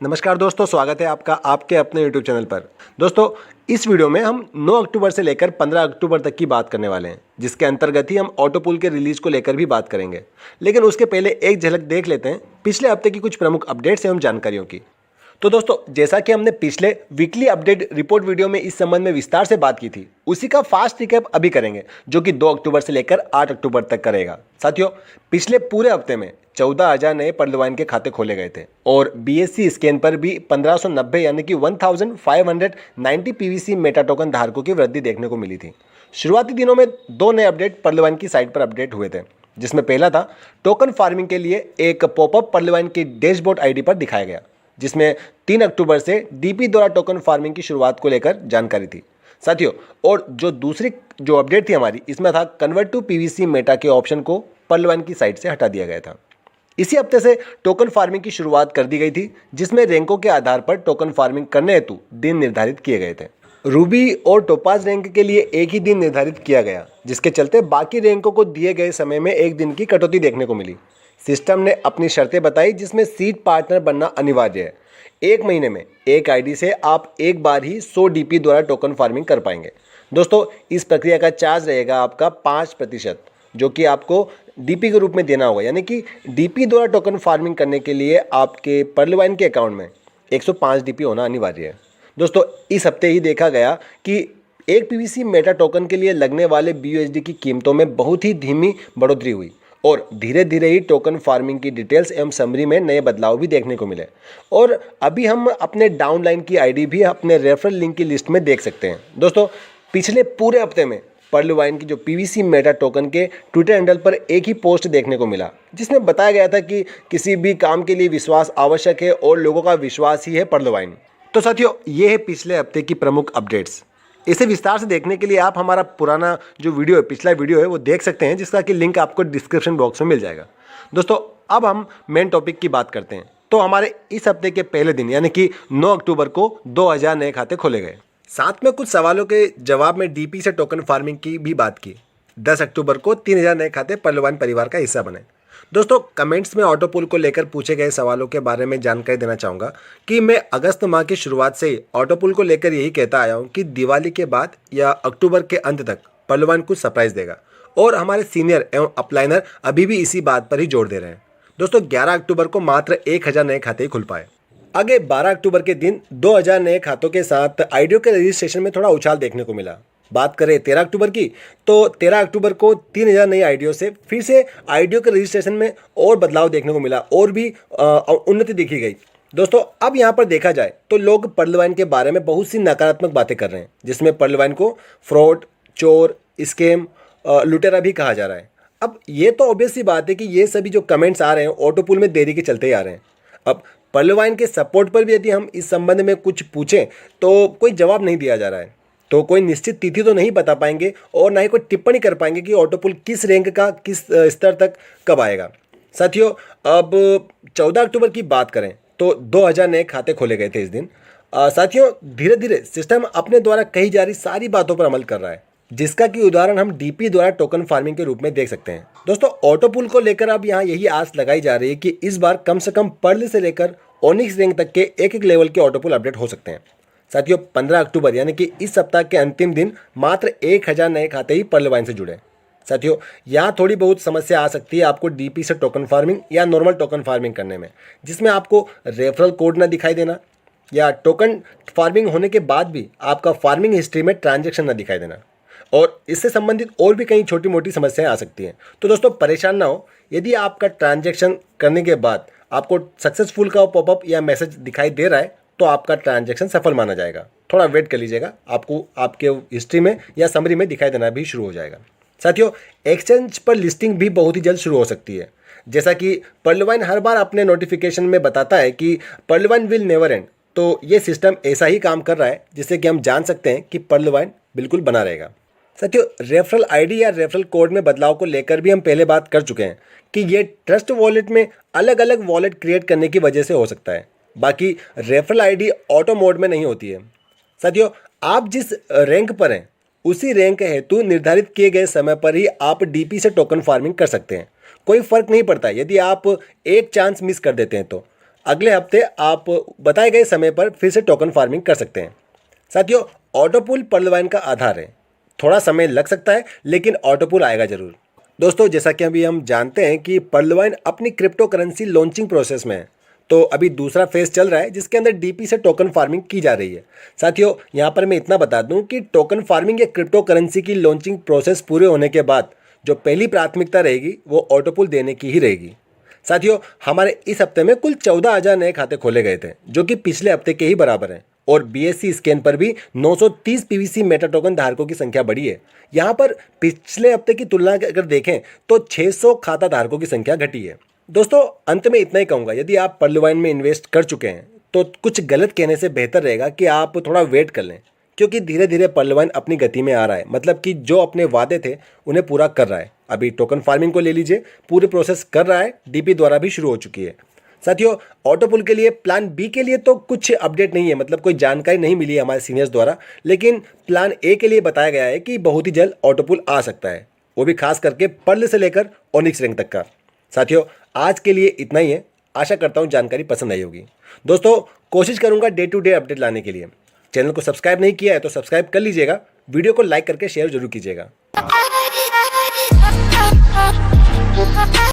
नमस्कार दोस्तों, स्वागत है आपका आपके अपने यूट्यूब चैनल पर। दोस्तों, इस वीडियो में हम 9 अक्टूबर से लेकर 15 अक्टूबर तक की बात करने वाले हैं, जिसके अंतर्गत ही हम ऑटोपुल के रिलीज को लेकर भी बात करेंगे। लेकिन उसके पहले एक झलक देख लेते हैं पिछले हफ्ते की कुछ प्रमुख अपडेट्स एवं जानकारियों की। तो दोस्तों, जैसा कि हमने पिछले वीकली अपडेट रिपोर्ट वीडियो में इस संबंध में विस्तार से बात की थी, उसी का फास्ट रिकैप अभी करेंगे, जो कि 2 अक्टूबर से लेकर 8 अक्टूबर तक करेगा। साथियों, पिछले पूरे हफ्ते में 14,000 नए पर्लवाइन के खाते खोले गए थे और बीएससी स्कैन पर भी 1590 यानी कि 1590 पीवीसी मेटा टोकन धारकों की वृद्धि देखने को मिली थी। शुरुआती दिनों में 2 नए अपडेट पर्लवाइन की साइट पर अपडेट हुए थे, जिसमें पहला था टोकन फार्मिंग के लिए एक पॉपअप पर्लवाइन की डैशबोर्ड आईडी पर दिखाया गया, जिसमें 3 अक्टूबर से डीपी द्वारा टोकन फार्मिंग की शुरुआत को लेकर जानकारी थी। साथियों, और जो दूसरी अपडेट थी हमारी, इसमें था कन्वर्ट टू पीवीसी मेटा के ऑप्शन को पर्लवाइन की साइट से हटा दिया गया था। इसी हफ्ते से टोकन फार्मिंग की शुरुआत कर दी गई थी, जिसमें रैंकों के आधार पर टोकन फार्मिंग करने हेतु दिन निर्धारित किए गए थे। रूबी और टोपाज रैंक के लिए एक ही दिन निर्धारित किया गया, जिसके चलते बाकी रैंकों को दिए गए समय में एक दिन की कटौती देखने को मिली। सिस्टम ने अपनी शर्तें बताई, जिसमें सीड पार्टनर बनना अनिवार्य है। 1 महीने में एक आईडी से आप एक बार ही 100 डीपी द्वारा टोकन फार्मिंग कर पाएंगे। दोस्तों, इस प्रक्रिया का चार्ज रहेगा आपका 5%, जो कि आपको डीपी के रूप में देना होगा। यानी कि डीपी द्वारा टोकन फार्मिंग करने के लिए आपके पर्लवाइन के अकाउंट में 105 डीपी होना अनिवार्य है। दोस्तों, इस हफ्ते ही देखा गया कि एक पीवीसी मेटा टोकन के लिए लगने वाले बीयूएसडी की कीमतों में बहुत ही धीमी बढ़ोतरी हुई और धीरे धीरे ही टोकन फार्मिंग की डिटेल्स एवं समरी में नए बदलाव भी देखने को मिले। और अभी हम अपने डाउनलाइन की आईडी भी अपने रेफरल लिंक की लिस्ट में देख सकते हैं। दोस्तों, पिछले पूरे हफ्ते में पर्लवाइन की जो पीवीसी मेटा टोकन के ट्विटर हैंडल पर एक ही पोस्ट देखने को मिला, जिसमें बताया गया था कि किसी भी काम के लिए विश्वास आवश्यक है और लोगों का विश्वास ही है पर्लवाइन। तो साथियों, ये है पिछले हफ्ते की प्रमुख अपडेट्स। इसे विस्तार से देखने के लिए आप हमारा पुराना जो वीडियो है, पिछला वीडियो है, वो देख सकते हैं, जिसका कि लिंक आपको डिस्क्रिप्शन बॉक्स में मिल जाएगा। दोस्तों, अब हम मेन टॉपिक की बात करते हैं। तो हमारे इस हफ्ते के पहले दिन यानी कि 9 अक्टूबर को 2000 नए खाते खोले गए। साथ में कुछ सवालों के जवाब में डीपी से टोकन फार्मिंग की भी बात की। 10 अक्टूबर को 3000 नए खाते पर्लवाइन परिवार का हिस्सा बने। दोस्तों, कमेंट्स में ऑटोपुल को लेकर पूछे गए सवालों के बारे में जानकारी देना चाहूँगा कि मैं अगस्त माह की शुरुआत से ही ऑटोपुल को लेकर यही कहता आया हूँ कि दिवाली के बाद या अक्टूबर के अंत तक पर्लवाइन कुछ सरप्राइज़ देगा, और हमारे सीनियर एवं अपलाइनर अभी भी इसी बात पर ही जोर दे रहे हैं। दोस्तों, 11 अक्टूबर को मात्र 1000 नए खाते ही खुल पाए। आगे 12 अक्टूबर के दिन 2000 नए खातों के साथ आईडियो के रजिस्ट्रेशन में थोड़ा उछाल देखने को मिला। बात करें 13 अक्टूबर की, तो 13 अक्टूबर को 3000 नई आईडियो से फिर से आईडियो के रजिस्ट्रेशन में और बदलाव देखने को मिला और भी उन्नति देखी गई। दोस्तों, अब यहाँ पर देखा जाए तो लोग पर्लवाइन के बारे में बहुत सी नकारात्मक बातें कर रहे हैं, जिसमें पर्लवाइन को फ्रॉड, चोर, स्कैम, लुटेरा भी कहा जा रहा है। अब ये तो ऑब्वियस सी बात है कि ये सभी जो कमेंट्स आ रहे हैं ऑटोपुल में देरी के चलते ही आ रहे हैं। अब पर्लवाइन के सपोर्ट पर भी यदि हम इस संबंध में कुछ पूछें तो कोई जवाब नहीं दिया जा रहा है, तो कोई निश्चित तिथि तो नहीं बता पाएंगे और ना ही कोई टिप्पणी कर पाएंगे कि ऑटोपुल किस रैंक का किस स्तर तक कब आएगा। साथियों, अब 14 अक्टूबर की बात करें तो 2000 नए खाते खोले गए थे इस दिन। साथियों, धीरे धीरे सिस्टम अपने द्वारा कही जा रही सारी बातों पर अमल कर रहा है, जिसका कि उदाहरण हम डीपी द्वारा टोकन फार्मिंग के रूप में देख सकते हैं। दोस्तों, ऑटोपुल को लेकर अब यहाँ यही आस लगाई जा रही है कि इस बार कम से कम पर्ल से लेकर ओनिक्स रैंक तक के एक एक लेवल के ऑटोपुल अपडेट हो सकते हैं। साथियों, 15 अक्टूबर यानी कि इस सप्ताह के अंतिम दिन मात्र 1000 नए खाते ही पर्लवाइन से जुड़े। साथियों, यहाँ थोड़ी बहुत समस्या आ सकती है आपको डीपी से टोकन फार्मिंग या नॉर्मल टोकन फार्मिंग करने में, जिसमें आपको रेफरल कोड ना दिखाई देना या टोकन फार्मिंग होने के बाद भी आपका फार्मिंग हिस्ट्री में ट्रांजेक्शन ना दिखाई देना, और इससे संबंधित और भी कई छोटी मोटी समस्याएं आ सकती हैं। तो दोस्तों, परेशान ना हो। यदि आपका ट्रांजैक्शन करने के बाद आपको सक्सेसफुल का पॉपअप या मैसेज दिखाई दे रहा है, तो आपका ट्रांजैक्शन सफल माना जाएगा। थोड़ा वेट कर लीजिएगा, आपको आपके हिस्ट्री में या समरी में दिखाई देना भी शुरू हो जाएगा। साथियों, एक्सचेंज पर लिस्टिंग भी बहुत ही जल्द शुरू हो सकती है। जैसा कि पर्लवाइन हर बार अपने नोटिफिकेशन में बताता है कि पर्लवाइन विल नेवर एंड, तो ये सिस्टम ऐसा ही काम कर रहा है, जिससे कि हम जान सकते हैं कि पर्लवाइन बिल्कुल बना रहेगा। साथियों, रेफरल आईडी या रेफरल कोड में बदलाव को लेकर भी हम पहले बात कर चुके हैं कि ये ट्रस्ट वॉलेट में अलग अलग वॉलेट क्रिएट करने की वजह से हो सकता है। बाकी रेफरल आईडी ऑटो मोड में नहीं होती है। साथियों, आप जिस रैंक पर हैं उसी रैंक हेतु निर्धारित किए गए समय पर ही आप डीपी से टोकन फार्मिंग कर सकते हैं। कोई फर्क नहीं पड़ता यदि आप एक चांस मिस कर देते हैं तो। अगले हफ्ते आप बताए गए समय पर फिर से टोकन फार्मिंग कर सकते हैं। साथियों, ऑटोपूल पर्लवाइन का आधार है। थोड़ा समय लग सकता है लेकिन ऑटोपूल आएगा जरूर। दोस्तों, जैसा कि अभी हम जानते हैं कि पर्लवाइन अपनी क्रिप्टो करेंसी लॉन्चिंग प्रोसेस में है, तो अभी दूसरा फेज चल रहा है जिसके अंदर डीपी से टोकन फार्मिंग की जा रही है। साथियों, यहाँ पर मैं इतना बता दूं कि टोकन फार्मिंग या क्रिप्टो करेंसी की लॉन्चिंग प्रोसेस पूरे होने के बाद जो पहली प्राथमिकता रहेगी वो ऑटोपूल देने की ही रहेगी। साथियों, हमारे इस हफ्ते में कुल 14,000 नए खाते खोले गए थे, जो कि पिछले हफ्ते के ही बराबर हैं। और बीएससी स्कैन पर भी 930 पीवीसी मेटा टोकन धारकों की संख्या बढ़ी है। यहाँ पर पिछले हफ्ते की तुलना अगर देखें तो 600 खाता धारकों की संख्या घटी है। दोस्तों, अंत में इतना ही कहूँगा, यदि आप पर्लवाइन में इन्वेस्ट कर चुके हैं तो कुछ गलत कहने से बेहतर रहेगा कि आप थोड़ा वेट कर लें, क्योंकि धीरे धीरे पर्लवाइन अपनी गति में आ रहा है। मतलब कि जो अपने वादे थे उन्हें पूरा कर रहा है। अभी टोकन फार्मिंग को ले लीजिए, पूरे प्रोसेस कर रहा है, डीपी द्वारा भी शुरू हो चुकी है। साथियों, ऑटोपूल के लिए प्लान बी के लिए तो कुछ अपडेट नहीं है, मतलब कोई जानकारी नहीं मिली है हमारे सीनियर्स द्वारा, लेकिन प्लान ए के लिए बताया गया है कि बहुत ही जल्द ऑटोपूल आ सकता है, वो भी खास करके पर्ल से लेकर ओनिक्स रैंक तक का। साथियों, आज के लिए इतना ही है। आशा करता हूँ जानकारी पसंद आई होगी। दोस्तों, कोशिश करूँगा डे टू डे अपडेट लाने के लिए। चैनल को सब्सक्राइब नहीं किया है तो सब्सक्राइब कर लीजिएगा, वीडियो को लाइक करके शेयर जरूर कीजिएगा।